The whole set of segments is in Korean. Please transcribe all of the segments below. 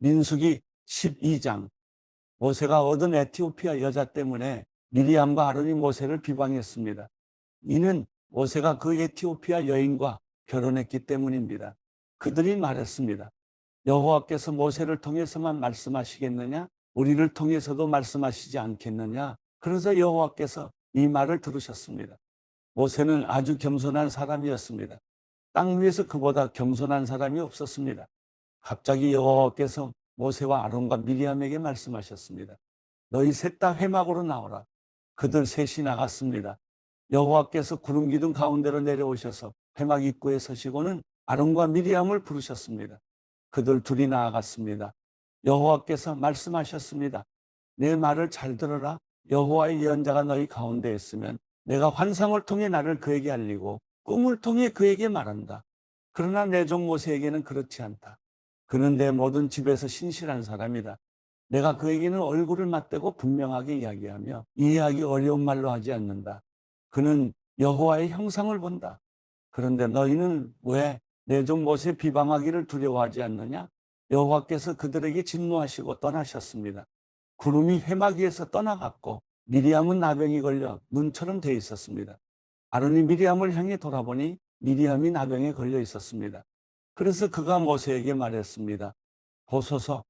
민수기 12장. 모세가 얻은 에티오피아 여자 때문에 미리암과 아론이 모세를 비방했습니다. 이는 모세가 그 에티오피아 여인과 결혼했기 때문입니다. 그들이 말했습니다. 여호와께서 모세를 통해서만 말씀하시겠느냐? 우리를 통해서도 말씀하시지 않겠느냐? 그래서 여호와께서 이 말을 들으셨습니다. 모세는 아주 겸손한 사람이었습니다. 땅 위에서 그보다 겸손한 사람이 없었습니다. 갑자기 여호와께서 모세와 아론과 미리암에게 말씀하셨습니다. 너희 셋 다 회막으로 나오라. 그들 셋이 나갔습니다. 여호와께서 구름 기둥 가운데로 내려오셔서 회막 입구에 서시고는 아론과 미리암을 부르셨습니다. 그들 둘이 나아갔습니다. 여호와께서 말씀하셨습니다. 내 말을 잘 들어라. 여호와의 예언자가 너희 가운데 있으면 내가 환상을 통해 나를 그에게 알리고 꿈을 통해 그에게 말한다. 그러나 내 종 모세에게는 그렇지 않다. 그는 내 모든 집에서 신실한 사람이다. 내가 그에게는 얼굴을 맞대고 분명하게 이야기하며 이해하기 어려운 말로 하지 않는다. 그는 여호와의 형상을 본다. 그런데 너희는 왜 내 종 모세 비방하기를 두려워하지 않느냐? 여호와께서 그들에게 진노하시고 떠나셨습니다. 구름이 회막 위에서 떠나갔고 미리암은 나병이 걸려 눈처럼 돼 있었습니다. 아론이 미리암을 향해 돌아보니 미리암이 나병에 걸려 있었습니다. 그래서 그가 모세에게 말했습니다. 보소서,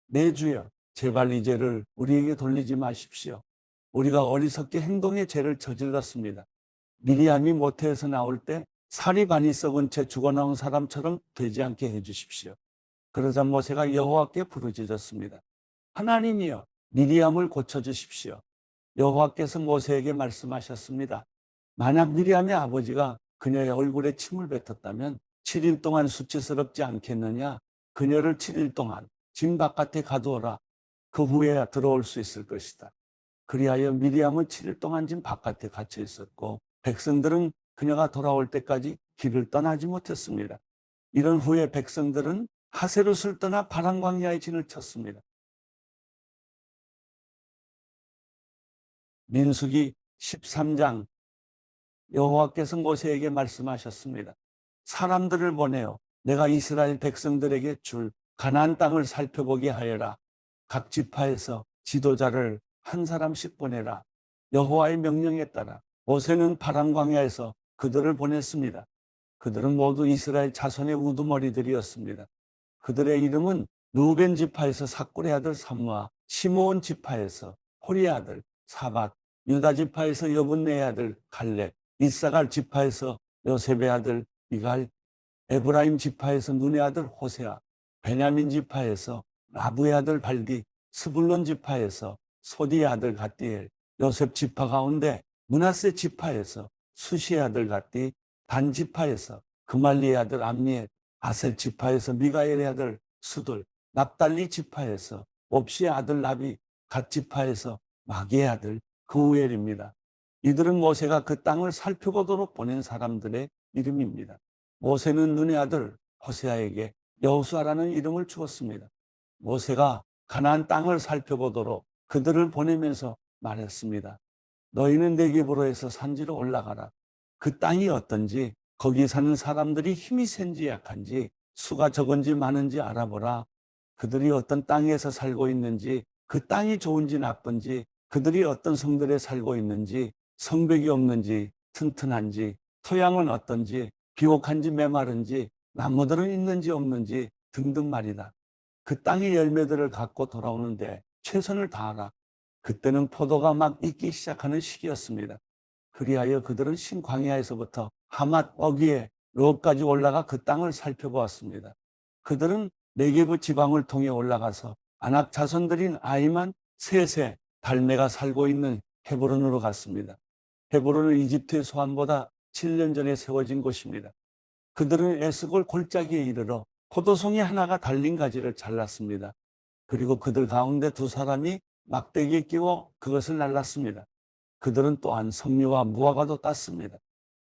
내 주여, 제발 이 죄를 우리에게 돌리지 마십시오. 우리가 어리석게 행동의 죄를 저질렀습니다. 미리암이 모태에서 나올 때 살이 반이 썩은 채 죽어나온 사람처럼 되지 않게 해주십시오. 그러자 모세가 여호와께 부르짖었습니다. 하나님이여, 미리암을 고쳐주십시오. 여호와께서 모세에게 말씀하셨습니다. 만약 미리암의 아버지가 그녀의 얼굴에 침을 뱉었다면 7일 동안 수치스럽지 않겠느냐? 그녀를 7일 동안 진 바깥에 가두어라. 그 후에 들어올 수 있을 것이다. 그리하여 미리암은 7일 동안 진 바깥에 갇혀 있었고 백성들은 그녀가 돌아올 때까지 길을 떠나지 못했습니다. 이런 후에 백성들은 하세롯을 떠나 파란 광야에 진을 쳤습니다. 민수기 13장. 여호와께서 모세에게 말씀하셨습니다. 사람들을 보내어 내가 이스라엘 백성들에게 줄 가나안 땅을 살펴보게 하여라. 각 지파에서 지도자를 한 사람씩 보내라. 여호와의 명령에 따라 모세는 파란 광야에서 그들을 보냈습니다. 그들은 모두 이스라엘 자손의 우두머리들이었습니다. 그들의 이름은 루벤 지파에서 사꿀의 아들 삼무아, 시므온 지파에서 호리의 아들 사밧, 유다 지파에서 여분네의 아들 갈렙, 이사갈 지파에서 요셉의 아들 이갈, 에브라임 지파에서 눈의 아들 호세아, 베냐민 지파에서 라브의 아들 발디, 스불론 지파에서 소디의 아들 갓디엘, 요셉 지파 가운데 므낫세 지파에서 수시의 아들 갓디, 단 지파에서 그말리의 아들 암미엘, 아셀 지파에서 미가엘의 아들 수돌, 납달리 지파에서 옵시의 아들 나비, 갓 지파에서 마기의 아들 그우엘입니다. 이들은 모세가 그 땅을 살펴보도록 보낸 사람들의 이름입니다. 모세는 눈의 아들 호세아에게 여호수아라는 이름을 주었습니다. 모세가 가나안 땅을 살펴보도록 그들을 보내면서 말했습니다. 너희는 네겝으로에서 산지로 올라가라. 그 땅이 어떤지, 거기 사는 사람들이 힘이 센지 약한지, 수가 적은지 많은지 알아보라. 그들이 어떤 땅에서 살고 있는지, 그 땅이 좋은지 나쁜지, 그들이 어떤 성들에 살고 있는지, 성벽이 없는지, 튼튼한지, 토양은 어떤지, 비옥한지 메마른지, 나무들은 있는지 없는지 등등 말이다. 그 땅의 열매들을 갖고 돌아오는데 최선을 다하라. 그때는 포도가 막 익기 시작하는 시기였습니다. 그리하여 그들은 신광야에서부터 하맛 어귀에 롯까지 올라가 그 땅을 살펴보았습니다. 그들은 네게브 지방을 통해 올라가서 아낙 자손들인 아이만 셋의 달메가 살고 있는 헤브론으로 갔습니다. 헤브론은 이집트의 소환보다 7년 전에 세워진 곳입니다. 그들은 에스골 골짜기에 이르러 포도송이 하나가 달린 가지를 잘랐습니다. 그리고 그들 가운데 두 사람이 막대기에 끼워 그것을 날랐습니다. 그들은 또한 석류와 무화과도 땄습니다.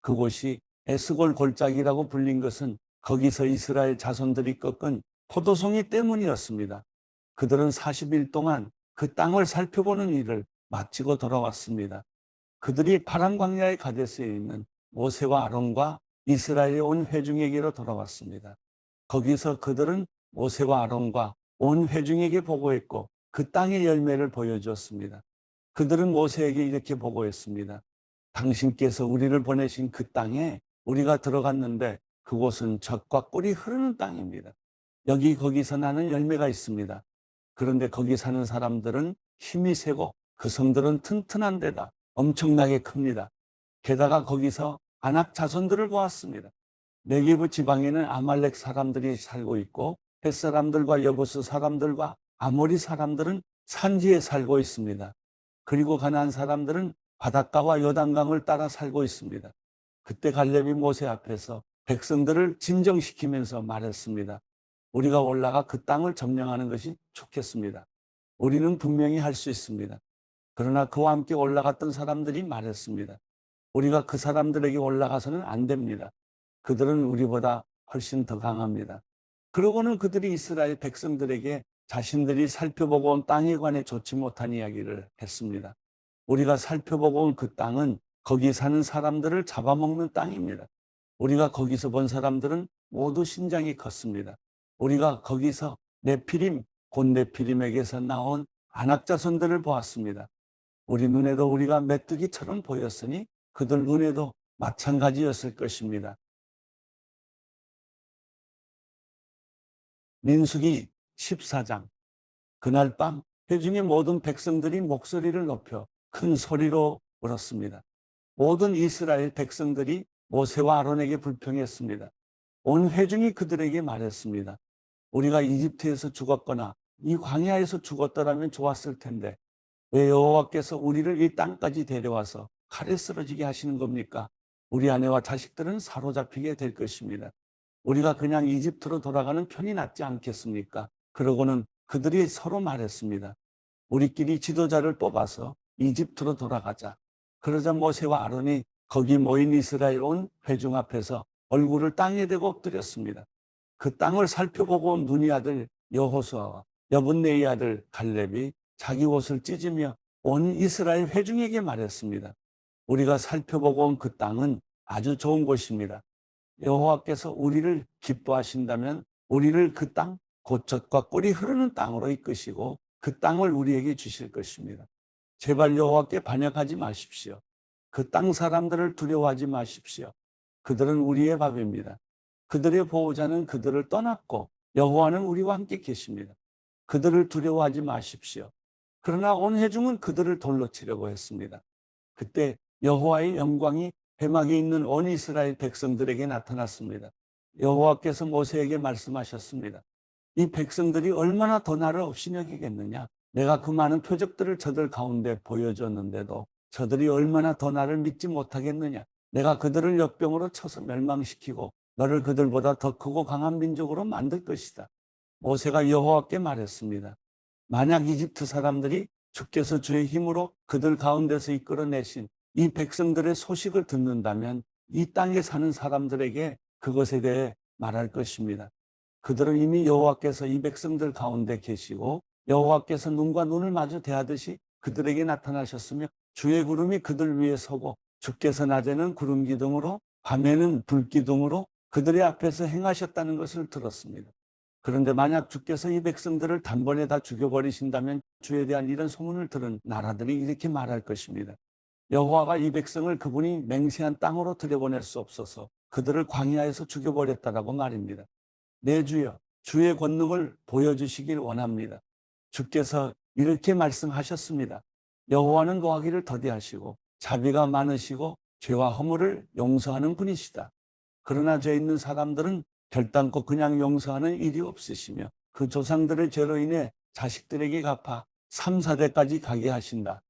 그곳이 에스골 골짜기라고 불린 것은 거기서 이스라엘 자손들이 꺾은 포도송이 때문이었습니다. 그들은 40일 동안 그 땅을 살펴보는 일을 마치고 돌아왔습니다. 그들이 파란 광야의 가데스에 있는 모세와 아론과 이스라엘의 온 회중에게로 돌아왔습니다. 거기서 그들은 모세와 아론과 온 회중에게 보고했고 그 땅의 열매를 보여주었습니다. 그들은 모세에게 이렇게 보고했습니다. 당신께서 우리를 보내신 그 땅에 우리가 들어갔는데 그곳은 젖과 꿀이 흐르는 땅입니다. 여기 거기서 나는 열매가 있습니다. 그런데 거기 사는 사람들은 힘이 세고 그 성들은 튼튼한 데다 엄청나게 큽니다. 게다가 거기서 아낙 자손들을 보았습니다. 네게브 지방에는 아말렉 사람들이 살고 있고 헷 사람들과 여부스 사람들과 아모리 사람들은 산지에 살고 있습니다. 그리고 가나안 사람들은 바닷가와 요단강을 따라 살고 있습니다. 그때 갈렙이 모세 앞에서 백성들을 진정시키면서 말했습니다. 우리가 올라가 그 땅을 점령하는 것이 좋겠습니다. 우리는 분명히 할 수 있습니다. 그러나 그와 함께 올라갔던 사람들이 말했습니다. 우리가 그 사람들에게 올라가서는 안 됩니다. 그들은 우리보다 훨씬 더 강합니다. 그러고는 그들이 이스라엘 백성들에게 자신들이 살펴보고 온 땅에 관해 좋지 못한 이야기를 했습니다. 우리가 살펴보고 온 그 땅은 거기 사는 사람들을 잡아먹는 땅입니다. 우리가 거기서 본 사람들은 모두 신장이 컸습니다. 우리가 거기서 네피림, 곧 네피림에게서 나온 아낙 자손들을 보았습니다. 우리 눈에도 우리가 메뚜기처럼 보였으니 그들 눈에도 마찬가지였을 것입니다. 민수기 14장. 그날 밤 회중의 모든 백성들이 목소리를 높여 큰 소리로 울었습니다. 모든 이스라엘 백성들이 모세와 아론에게 불평했습니다. 온 회중이 그들에게 말했습니다. 우리가 이집트에서 죽었거나 이 광야에서 죽었더라면 좋았을 텐데 왜 여호와께서 우리를 이 땅까지 데려와서 칼에 쓰러지게 하시는 겁니까? 우리 아내와 자식들은 사로잡히게 될 것입니다. 우리가 그냥 이집트로 돌아가는 편이 낫지 않겠습니까? 그러고는 그들이 서로 말했습니다. 우리끼리 지도자를 뽑아서 이집트로 돌아가자. 그러자 모세와 아론이 거기 모인 이스라엘 온 회중 앞에서 얼굴을 땅에 대고 엎드렸습니다. 그 땅을 살펴보고 온 눈이 아들 여호수아와 여분네의 아들 갈렙이 자기 옷을 찢으며 온 이스라엘 회중에게 말했습니다. 우리가 살펴보고 온 그 땅은 아주 좋은 곳입니다. 여호와께서 우리를 기뻐하신다면 우리를 그 땅, 곧 젖과 꿀이 흐르는 땅으로 이끄시고 그 땅을 우리에게 주실 것입니다. 제발 여호와께 반역하지 마십시오. 그 땅 사람들을 두려워하지 마십시오. 그들은 우리의 밥입니다. 그들의 보호자는 그들을 떠났고 여호와는 우리와 함께 계십니다. 그들을 두려워하지 마십시오. 그러나 온 회중은 그들을 돌로 치려고 했습니다. 그때 여호와의 영광이 회막에 있는 온 이스라엘 백성들에게 나타났습니다. 여호와께서 모세에게 말씀하셨습니다. 이 백성들이 얼마나 더 나를 업신여기겠느냐. 내가 그 많은 표적들을 저들 가운데 보여줬는데도 저들이 얼마나 더 나를 믿지 못하겠느냐. 내가 그들을 역병으로 쳐서 멸망시키고 너를 그들보다 더 크고 강한 민족으로 만들 것이다. 모세가 여호와께 말했습니다. 만약 이집트 사람들이 주께서 주의 힘으로 그들 가운데서 이끌어내신 이 백성들의 소식을 듣는다면 이 땅에 사는 사람들에게 그것에 대해 말할 것입니다. 그들은 이미 여호와께서 이 백성들 가운데 계시고 여호와께서 눈과 눈을 마주 대하듯이 그들에게 나타나셨으며 주의 구름이 그들 위에 서고 주께서 낮에는 구름 기둥으로 밤에는 불 기둥으로 그들의 앞에서 행하셨다는 것을 들었습니다. 그런데 만약 주께서 이 백성들을 단번에 다 죽여버리신다면 주에 대한 이런 소문을 들은 나라들이 이렇게 말할 것입니다. 여호와가 이 백성을 그분이 맹세한 땅으로 들여보낼 수 없어서 그들을 광야에서 죽여버렸다라고 말입니다. 내 주여, 주의 권능을 보여주시길 원합니다. 주께서 이렇게 말씀하셨습니다. 여호와는 노하기를 더디하시고 자비가 많으시고 죄와 허물을 용서하는 분이시다. 그러나 죄 있는 사람들은 결단코 그냥 용서하는 일이 없으시며 그 조상들의 죄로 인해 자식들에게 갚아 3, 4대까지 가게 하신다.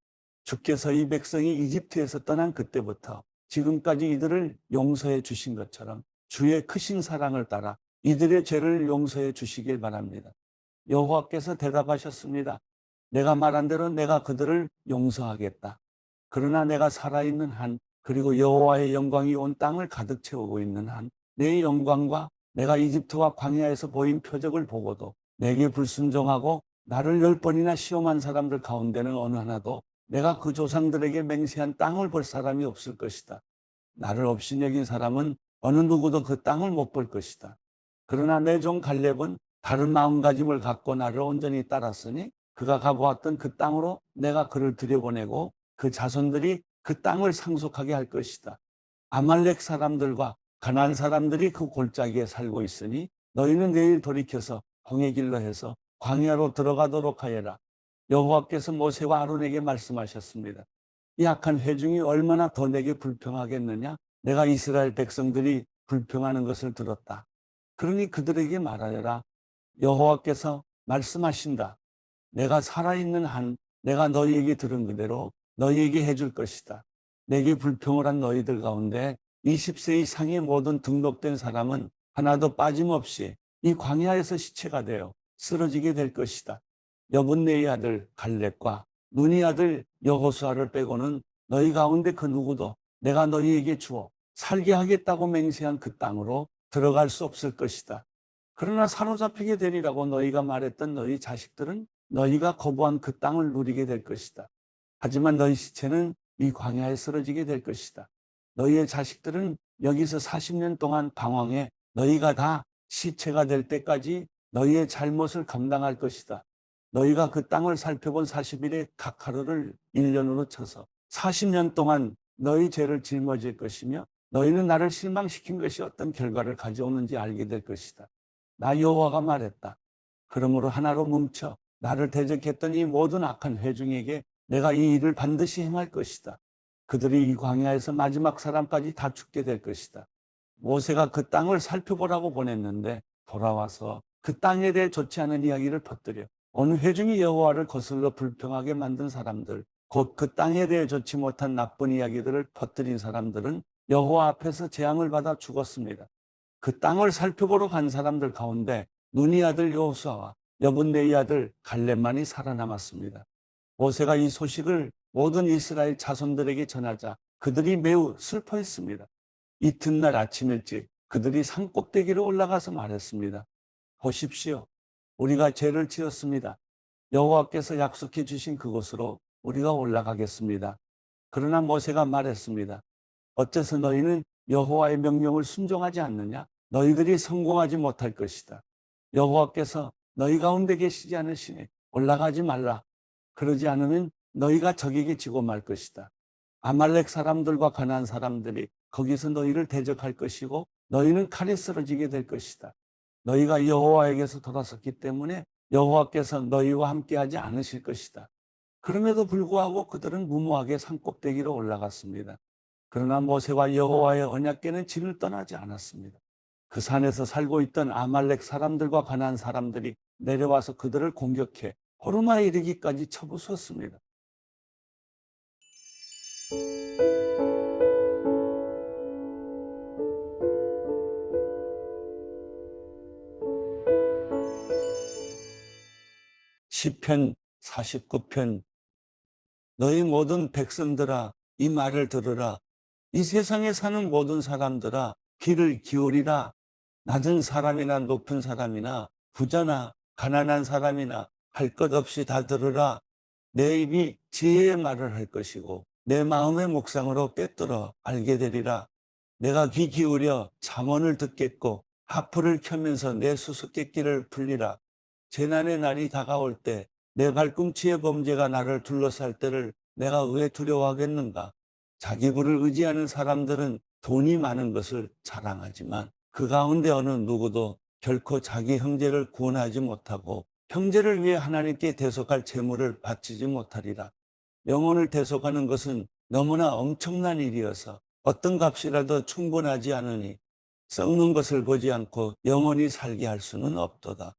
주께서 이 백성이 이집트에서 떠난 그때부터 지금까지 이들을 용서해 주신 것처럼 주의 크신 사랑을 따라 이들의 죄를 용서해 주시길 바랍니다. 여호와께서 대답하셨습니다. 내가 말한 대로 내가 그들을 용서하겠다. 그러나 내가 살아있는 한 그리고 여호와의 영광이 온 땅을 가득 채우고 있는 한 내 영광과 내가 이집트와 광야에서 보인 표적을 보고도 내게 불순종하고 나를 10번이나 시험한 사람들 가운데는 어느 하나도 내가 그 조상들에게 맹세한 땅을 볼 사람이 없을 것이다. 나를 업신여긴 사람은 어느 누구도 그 땅을 못 볼 것이다. 그러나 내 종 갈렙은 다른 마음가짐을 갖고 나를 온전히 따랐으니 그가 가보았던 그 땅으로 내가 그를 들여보내고 그 자손들이 그 땅을 상속하게 할 것이다. 아말렉 사람들과 가나안 사람들이 그 골짜기에 살고 있으니 너희는 내일 돌이켜서 홍해 길로 해서 광야로 들어가도록 하여라. 여호와께서 모세와 아론에게 말씀하셨습니다. 이 악한 회중이 얼마나 더 내게 불평하겠느냐? 내가 이스라엘 백성들이 불평하는 것을 들었다. 그러니 그들에게 말하여라. 여호와께서 말씀하신다. 내가 살아있는 한 내가 너희에게 들은 그대로 너희에게 해줄 것이다. 내게 불평을 한 너희들 가운데 20세 이상의 모든 등록된 사람은 하나도 빠짐없이 이 광야에서 시체가 되어 쓰러지게 될 것이다. 여분네의 아들 갈렙과 눈의 아들 여호수아를 빼고는 너희 가운데 그 누구도 내가 너희에게 주어 살게 하겠다고 맹세한 그 땅으로 들어갈 수 없을 것이다. 그러나 사로잡히게 되리라고 너희가 말했던 너희 자식들은 너희가 거부한 그 땅을 누리게 될 것이다. 하지만 너희 시체는 이 광야에 쓰러지게 될 것이다. 너희의 자식들은 여기서 40년 동안 방황해 너희가 다 시체가 될 때까지 너희의 잘못을 감당할 것이다. 너희가 그 땅을 살펴본 40일의 각 하루를 1년으로 쳐서 40년 동안 너희 죄를 짊어질 것이며 너희는 나를 실망시킨 것이 어떤 결과를 가져오는지 알게 될 것이다. 나 여호와가 말했다. 그러므로 하나로 뭉쳐 나를 대적했던 이 모든 악한 회중에게 내가 이 일을 반드시 행할 것이다. 그들이 이 광야에서 마지막 사람까지 다 죽게 될 것이다. 모세가 그 땅을 살펴보라고 보냈는데 돌아와서 그 땅에 대해 좋지 않은 이야기를 퍼뜨려 어느 회중이 여호와를 거슬러 불평하게 만든 사람들, 곧 그 땅에 대해 좋지 못한 나쁜 이야기들을 퍼뜨린 사람들은 여호와 앞에서 재앙을 받아 죽었습니다. 그 땅을 살펴보러 간 사람들 가운데 눈의 아들 여호수아와 여분네의 아들 갈렙만이 살아남았습니다. 모세가 이 소식을 모든 이스라엘 자손들에게 전하자 그들이 매우 슬퍼했습니다. 이튿날 아침 일찍 그들이 산 꼭대기로 올라가서 말했습니다. 보십시오. 우리가 죄를 지었습니다. 여호와께서 약속해 주신 그곳으로 우리가 올라가겠습니다. 그러나 모세가 말했습니다. 어째서 너희는 여호와의 명령을 순종하지 않느냐? 너희들이 성공하지 못할 것이다. 여호와께서 너희 가운데 계시지 않으시니 올라가지 말라. 그러지 않으면 너희가 적에게 지고 말 것이다. 아말렉 사람들과 가나안 사람들이 거기서 너희를 대적할 것이고 너희는 칼에 쓰러지게 될 것이다. 너희가 여호와에게서 돌아섰기 때문에 여호와께서 너희와 함께하지 않으실 것이다. 그럼에도 불구하고 그들은 무모하게 산꼭대기로 올라갔습니다. 그러나 모세와 여호와의 언약궤는 진을 떠나지 않았습니다. 그 산에서 살고 있던 아말렉 사람들과 가나안 사람들이 내려와서 그들을 공격해 호르마에 이르기까지 쳐부수었습니다. 시편 49편 너희 모든 백성들아 이 말을 들으라. 이 세상에 사는 모든 사람들아 귀를 기울이라. 낮은 사람이나 높은 사람이나 부자나 가난한 사람이나 할 것 없이 다 들으라. 내 입이 지혜의 말을 할 것이고 내 마음의 묵상으로 꿰뚫어 알게 되리라. 내가 귀 기울여 잠언을 듣겠고 하프를 켜면서 내 수수께끼를 풀리라. 재난의 날이 다가올 때 내 발꿈치의 범죄가 나를 둘러쌀 때를 내가 왜 두려워하겠는가? 자기 부를 의지하는 사람들은 돈이 많은 것을 자랑하지만 그 가운데 어느 누구도 결코 자기 형제를 구원하지 못하고 형제를 위해 하나님께 대속할 재물을 바치지 못하리라. 영혼을 대속하는 것은 너무나 엄청난 일이어서 어떤 값이라도 충분하지 않으니 썩는 것을 보지 않고 영원히 살게 할 수는 없도다.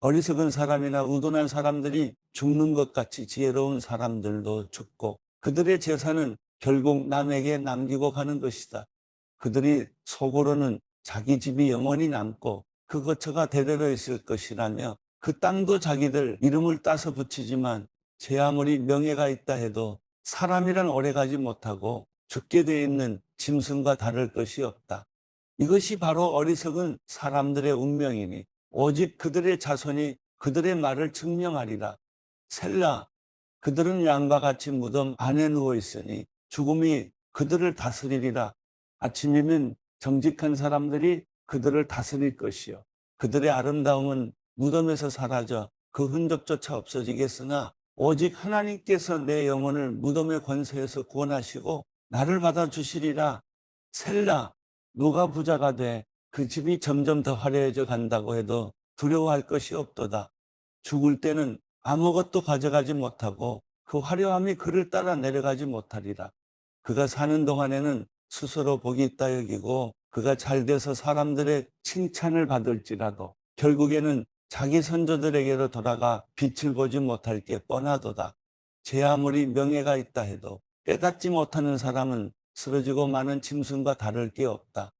어리석은 사람이나 우둔한 사람들이 죽는 것 같이 지혜로운 사람들도 죽고 그들의 재산은 결국 남에게 남기고 가는 것이다. 그들이 속으로는 자기 집이 영원히 남고 그 거처가 대대로 있을 것이라며 그 땅도 자기들 이름을 따서 붙이지만 제 아무리 명예가 있다 해도 사람이란 오래가지 못하고 죽게 돼 있는 짐승과 다를 것이 없다. 이것이 바로 어리석은 사람들의 운명이니 오직 그들의 자손이 그들의 말을 증명하리라. 셀라, 그들은 양과 같이 무덤 안에 누워 있으니 죽음이 그들을 다스리리라. 아침이면 정직한 사람들이 그들을 다스릴 것이요 그들의 아름다움은 무덤에서 사라져 그 흔적조차 없어지겠으나 오직 하나님께서 내 영혼을 무덤의 권세에서 구원하시고 나를 받아주시리라. 셀라. 누가 부자가 돼 그 집이 점점 더 화려해져 간다고 해도 두려워할 것이 없도다. 죽을 때는 아무것도 가져가지 못하고 그 화려함이 그를 따라 내려가지 못하리라. 그가 사는 동안에는 스스로 복이 있다 여기고 그가 잘 돼서 사람들의 칭찬을 받을지라도 결국에는 자기 선조들에게로 돌아가 빛을 보지 못할 게 뻔하도다. 제 아무리 명예가 있다 해도 깨닫지 못하는 사람은 쓰러지고 마는 짐승과 다를 게 없다.